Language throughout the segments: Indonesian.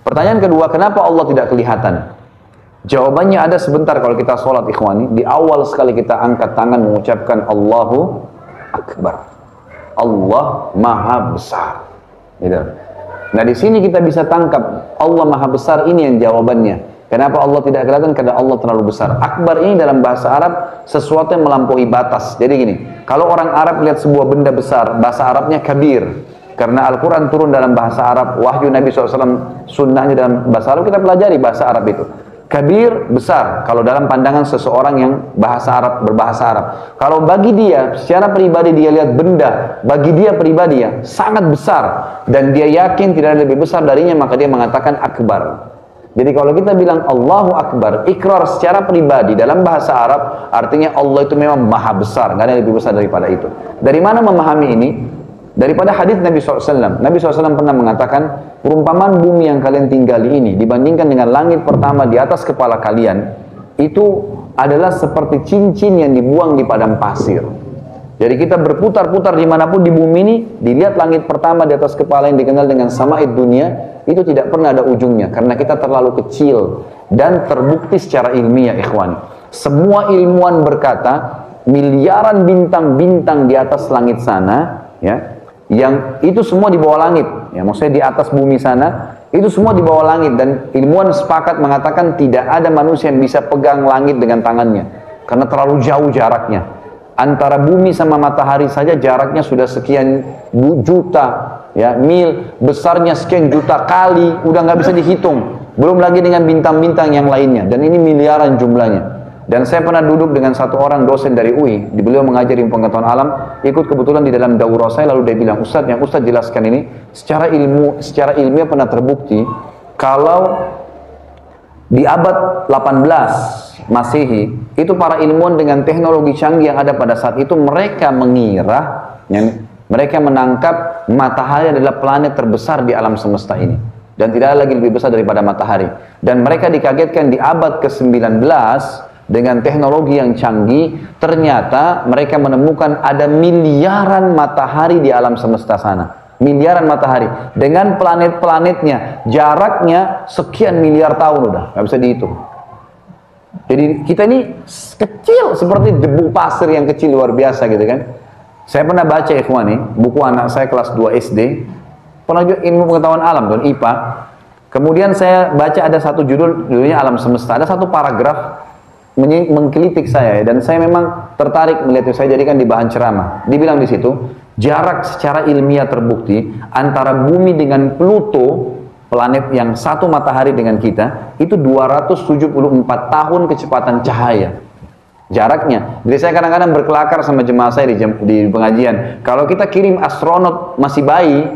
Pertanyaan kedua, kenapa Allah tidak kelihatan? Jawabannya ada sebentar kalau kita sholat ikhwani. Di awal sekali kita angkat tangan mengucapkan Allahu Akbar. Allah Maha Besar. Gitu. Nah di sini kita bisa tangkap Allah Maha Besar, ini yang jawabannya. Kenapa Allah tidak kelihatan? Karena Allah terlalu besar. Akbar ini dalam bahasa Arab sesuatu yang melampaui batas. Jadi gini, kalau orang Arab lihat sebuah benda besar, bahasa Arabnya kabir. Karena Al-Quran turun dalam bahasa Arab, wahyu Nabi SAW, sunnahnya dalam bahasa Arab, kita pelajari bahasa Arab itu. Kabir, besar, kalau dalam pandangan seseorang yang bahasa Arab, berbahasa Arab. Kalau bagi dia, secara pribadi dia lihat benda, bagi dia pribadi ya, sangat besar. Dan dia yakin tidak ada lebih besar darinya, maka dia mengatakan Akbar. Jadi kalau kita bilang Allahu Akbar, ikrar secara pribadi dalam bahasa Arab, artinya Allah itu memang maha besar, nggak ada yang lebih besar daripada itu. Dari mana memahami ini? Daripada hadis Nabi SAW. Nabi SAW pernah mengatakan, perumpamaan bumi yang kalian tinggali ini dibandingkan dengan langit pertama di atas kepala kalian, itu adalah seperti cincin yang dibuang di padang pasir. Jadi kita berputar-putar dimanapun di bumi ini, dilihat langit pertama di atas kepala yang dikenal dengan sama'id dunia, itu tidak pernah ada ujungnya, karena kita terlalu kecil. Dan terbukti secara ilmiah ikhwani. Semua ilmuwan berkata, miliaran bintang-bintang di atas langit sana, ya, yang itu semua di bawah langit, ya, maksudnya di atas bumi sana, itu semua di bawah langit. Dan ilmuwan sepakat mengatakan tidak ada manusia yang bisa pegang langit dengan tangannya, karena terlalu jauh jaraknya. Antara bumi sama matahari saja jaraknya sudah sekian juta, ya, mil, besarnya sekian juta kali, udah nggak bisa dihitung. Belum lagi dengan bintang-bintang yang lainnya, dan ini miliaran jumlahnya. Dan saya pernah duduk dengan satu orang dosen dari UI, beliau mengajar ilmu pengetahuan alam, ikut kebetulan di dalam daurah saya, lalu dia bilang, Ustadz, yang Ustadz jelaskan ini, secara ilmiah pernah terbukti, kalau di abad 18 Masehi, itu para ilmuwan dengan teknologi canggih yang ada pada saat itu, mereka mengira, mereka menangkap matahari adalah planet terbesar di alam semesta ini. Dan tidak ada lagi lebih besar daripada matahari. Dan mereka dikagetkan di abad ke-19, dengan teknologi yang canggih, ternyata mereka menemukan ada miliaran matahari di alam semesta sana. Miliaran matahari. Dengan planet-planetnya, jaraknya sekian miliar tahun udah, nggak bisa dihitung. Jadi kita ini kecil, seperti debu pasir yang kecil luar biasa gitu kan. Saya pernah baca ikhwani, buku anak saya kelas 2 SD, pernah juga ilmu pengetahuan alam, dan IPA. Kemudian saya baca ada satu judulnya Alam Semesta, ada satu paragraf mengkritik saya, dan saya memang tertarik melihat itu. Saya jadikan di bahan ceramah. Dibilang di situ, jarak secara ilmiah terbukti antara bumi dengan Pluto, planet yang satu matahari dengan kita, itu 274 tahun kecepatan cahaya jaraknya. Jadi saya kadang-kadang berkelakar sama jemaah saya di pengajian, kalau kita kirim astronot masih bayi,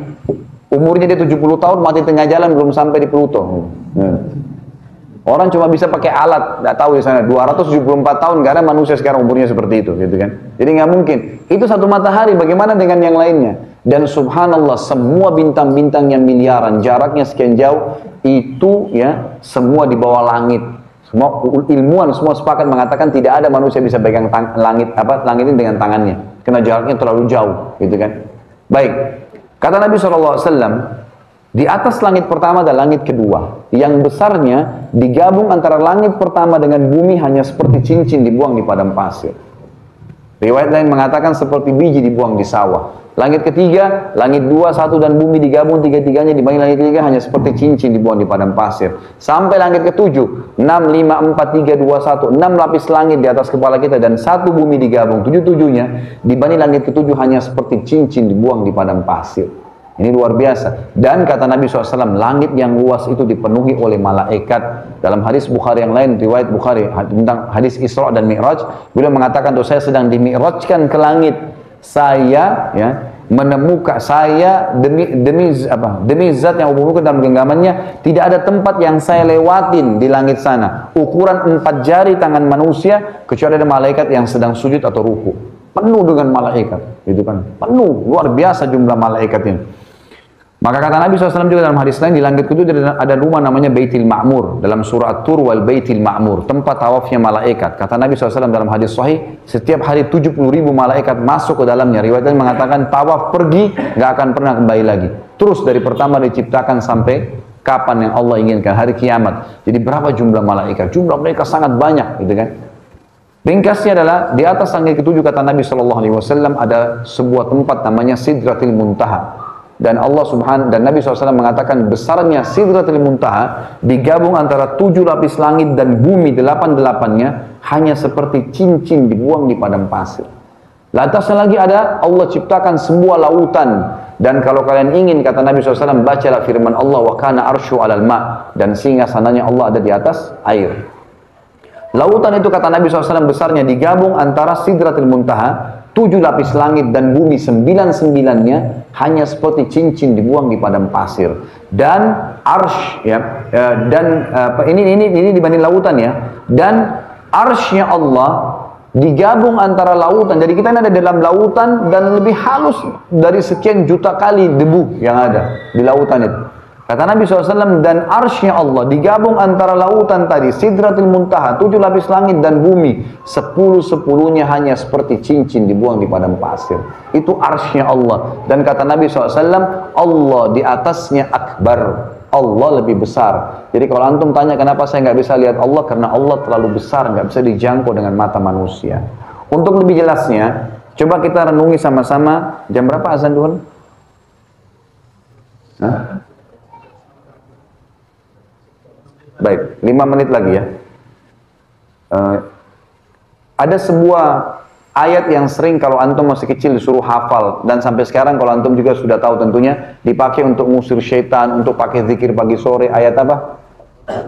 umurnya dia 70 tahun, mati tengah jalan, belum sampai di Pluto. Orang cuma bisa pakai alat, nggak tahu di sana 274 tahun, karena manusia sekarang umurnya seperti itu, gitu kan? Jadi nggak mungkin. Itu satu matahari, bagaimana dengan yang lainnya? Dan subhanallah, semua bintang-bintang yang miliaran, jaraknya sekian jauh, itu ya semua di bawah langit. Semua ilmuwan semua sepakat mengatakan tidak ada manusia bisa pegang langit ini dengan tangannya, karena jaraknya terlalu jauh, gitu kan? Baik, kata Nabi SAW. Di atas langit pertama dan langit kedua, yang besarnya digabung antara langit pertama dengan bumi hanya seperti cincin dibuang di padang pasir. Riwayat lain mengatakan seperti biji dibuang di sawah. Langit ketiga, langit 2, 1 dan bumi digabung tiga-tiganya dibanding langit ketiga hanya seperti cincin dibuang di padang pasir. Sampai langit ketujuh, 6, 5, 4, 3, 2, 1, 6 lapis langit di atas kepala kita dan satu bumi digabung, tujuh-tujuhnya dibanding langit ketujuh hanya seperti cincin dibuang di padang pasir. Ini luar biasa. Dan kata Nabi SAW, langit yang luas itu dipenuhi oleh malaikat. Dalam hadis Bukhari yang lain, riwayat Bukhari tentang hadis Isra dan Mi'raj, beliau mengatakan, tuh saya sedang dimi'rajkan ke langit. Saya ya menemukan, saya demi zat yang umumkan dalam genggamannya, tidak ada tempat yang saya lewatin di langit sana, ukuran 4 jari tangan manusia, kecuali ada malaikat yang sedang sujud atau ruku. Penuh dengan malaikat, gitu kan? Penuh, luar biasa jumlah malaikat ini. Maka kata Nabi SAW juga dalam hadis lain, di langit ketujuh ada rumah namanya Baitul Ma'mur, dalam surah At-Tur wal Baitul Ma'mur, tempat tawafnya malaikat. Kata Nabi SAW dalam hadis sahih, setiap hari 70.000 malaikat masuk ke dalamnya. Riwayat lain mengatakan tawaf pergi, nggak akan pernah kembali lagi. Terus dari pertama diciptakan sampai Kapan yang Allah inginkan? Hari kiamat. Jadi berapa jumlah malaikat? Jumlah mereka sangat banyak, gitu kan? Ringkasnya adalah di atas langit ketujuh kata Nabi SAW ada sebuah tempat namanya Sidratil Muntaha. Dan Nabi SAW mengatakan besarnya Sidratil Muntaha digabung antara 7 lapis langit dan bumi 8-8-nya hanya seperti cincin dibuang di padang pasir. Lantasnya lagi ada Allah ciptakan sebuah lautan. Dan kalau kalian ingin, kata Nabi SAW, bacalah firman Allah, wa kana arsyu alal ma', dan singgasananya Allah ada di atas air. Lautan itu kata Nabi SAW besarnya digabung antara Sidratil Muntaha, 7 lapis langit dan bumi 9-9-nya hanya seperti cincin dibuang di padang pasir. Dan arsh ini dibanding lautan ya. Dan arshnya Allah digabung antara lautan. Jadi kita ini ada dalam lautan dan lebih halus dari sekian juta kali debu yang ada di lautan itu. Kata Nabi SAW, dan arsy Allah digabung antara lautan tadi, Sidratil Muntaha, 7 lapis langit dan bumi, 10-10-nya hanya seperti cincin dibuang di padang pasir. Itu arsy Allah. Dan kata Nabi SAW, Allah di atasnya akbar. Allah lebih besar. Jadi kalau antum tanya kenapa saya nggak bisa lihat Allah, karena Allah terlalu besar, nggak bisa dijangkau dengan mata manusia. Untuk lebih jelasnya, coba kita renungi sama-sama. Jam berapa azan dulu? Baik, 5 menit lagi ya. Ada sebuah ayat yang sering kalau antum masih kecil disuruh hafal, dan sampai sekarang kalau antum juga sudah tahu tentunya, dipakai untuk ngusir syaitan, untuk pakai zikir pagi sore. Ayat apa?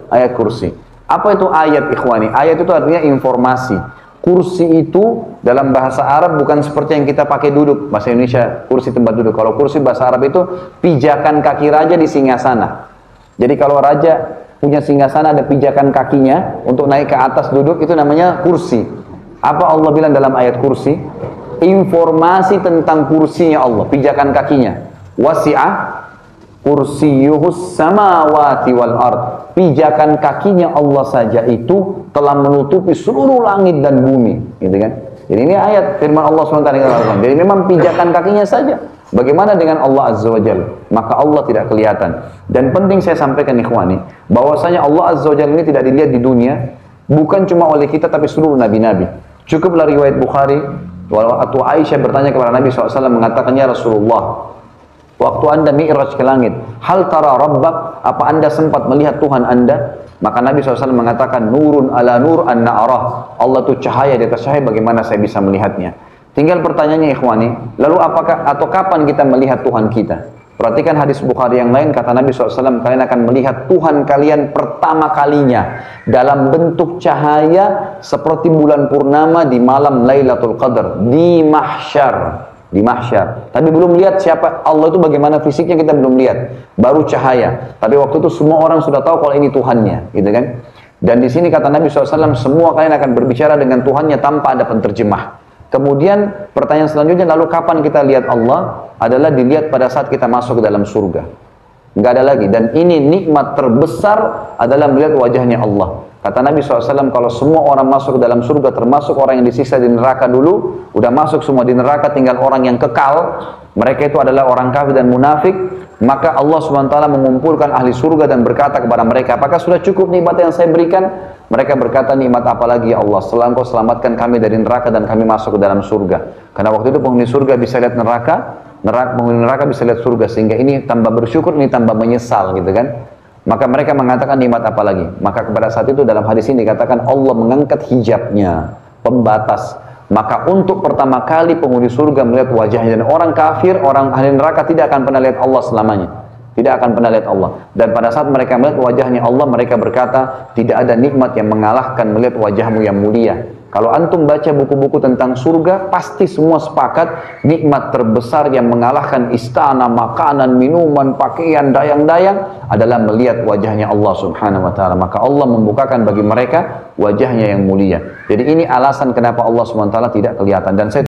Ayat kursi. Apa itu ayat, ikhwani? Ayat itu artinya informasi. Kursi itu dalam bahasa Arab bukan seperti yang kita pakai duduk, bahasa Indonesia kursi tempat duduk. Kalau kursi bahasa Arab itu pijakan kaki raja di singgasana. Jadi kalau raja punya singgasana ada pijakan kakinya untuk naik ke atas duduk, itu namanya kursi. Apa Allah bilang dalam ayat kursi? Informasi tentang kursinya Allah, pijakan kakinya. Wasi'ah kursiyuhus samawati wal ard. Pijakan kakinya Allah saja itu telah menutupi seluruh langit dan bumi, gitu kan? Jadi ini ayat firman Allah SWT. Jadi memang pijakan kakinya saja. Bagaimana dengan Allah Azza wa Jalla? Maka Allah tidak kelihatan. Dan penting saya sampaikan ikhwani, bahwasanya Allah Azza wa Jalla ini tidak dilihat di dunia, bukan cuma oleh kita tapi seluruh nabi-nabi. Cukuplah riwayat Bukhari, waktu Aisyah bertanya kepada Nabi SAW mengatakan, ya Rasulullah, waktu anda mi'raj ke langit, hal tara rabbak, apa anda sempat melihat Tuhan anda? Maka Nabi SAW mengatakan, nurun ala nur anna arah. Allah itu cahaya di atas cahaya, bagaimana saya bisa melihatnya? Tinggal pertanyaannya ikhwani, lalu apakah atau kapan kita melihat Tuhan kita? Perhatikan hadis Bukhari yang lain, kata Nabi SAW, kalian akan melihat Tuhan kalian pertama kalinya dalam bentuk cahaya seperti bulan purnama di malam Lailatul Qadar, di mahsyar. Di mahsyar. Tapi belum lihat siapa Allah itu, bagaimana fisiknya kita belum lihat. Baru cahaya. Tapi waktu itu semua orang sudah tahu kalau ini Tuhannya, gitu kan? Dan di sini kata Nabi SAW, semua kalian akan berbicara dengan Tuhannya tanpa ada penterjemah. Kemudian pertanyaan selanjutnya, lalu kapan kita lihat Allah? Adalah dilihat pada saat kita masuk ke dalam surga. Nggak ada lagi. Dan ini nikmat terbesar adalah melihat wajahnya Allah. Kata Nabi SAW, kalau semua orang masuk ke dalam surga, termasuk orang yang disiksa di neraka dulu, udah masuk semua di neraka, tinggal orang yang kekal, mereka itu adalah orang kafir dan munafik, maka Allah SWT mengumpulkan ahli surga dan berkata kepada mereka, apakah sudah cukup nikmat yang saya berikan? Mereka berkata, nikmat apa lagi ya Allah, setelah Engkau selamatkan kami dari neraka dan kami masuk ke dalam surga. Karena waktu itu penghuni surga bisa lihat neraka, penghuni neraka bisa lihat surga, sehingga ini tambah bersyukur, ini tambah menyesal, gitu kan. Maka mereka mengatakan, nikmat apa lagi? Maka kepada saat itu dalam hadis ini dikatakan Allah mengangkat hijabnya, pembatas. Maka untuk pertama kali penghuni surga melihat wajahnya, dan orang kafir, orang ahli neraka tidak akan pernah lihat Allah selamanya. Tidak akan pernah lihat Allah. Dan pada saat mereka melihat wajahnya Allah, mereka berkata, tidak ada nikmat yang mengalahkan melihat wajahmu yang mulia. Kalau antum baca buku-buku tentang surga, pasti semua sepakat nikmat terbesar yang mengalahkan istana, makanan, minuman, pakaian, dayang-dayang adalah melihat wajahnya Allah Subhanahu wa taala. Maka Allah membukakan bagi mereka wajahnya yang mulia. Jadi ini alasan kenapa Allah Subhanahu wa taala tidak kelihatan. Dan saya